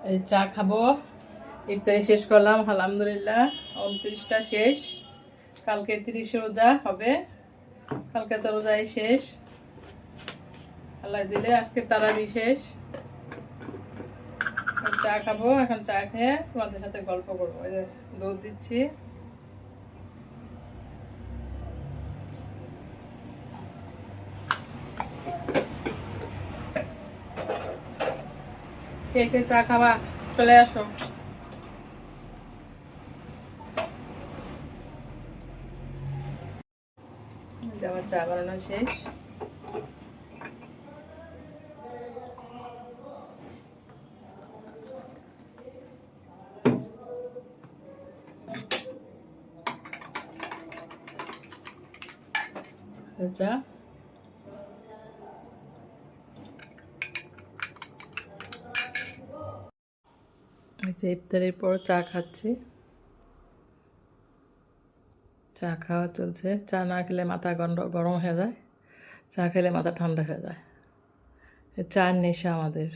এই চা খাবো। ইফতারি শেষ করলাম আলহামদুলিল্লাহ। 29টা শেষ, কালকে 30 রোজা হবে। কালকে তো রোজাই শেষ, আল্লাহ দিলে আজকে তারাবি শেষ। চা খাবো, এখন চা খেয়ে তোমাদের সাথে গল্প করবো। এই যে দুধ দিচ্ছি। কে কে চা খাবা চলে আসো। আমার চা বানানো শেষ। চা ইফতারের পর চা খাচ্ছি। চা খাওয়া চলছে। চা না খেলে মাথা গরম হয়ে যায়, চা খেলে মাথা ঠান্ডা হয়ে যায়। চার নেশা আমাদের।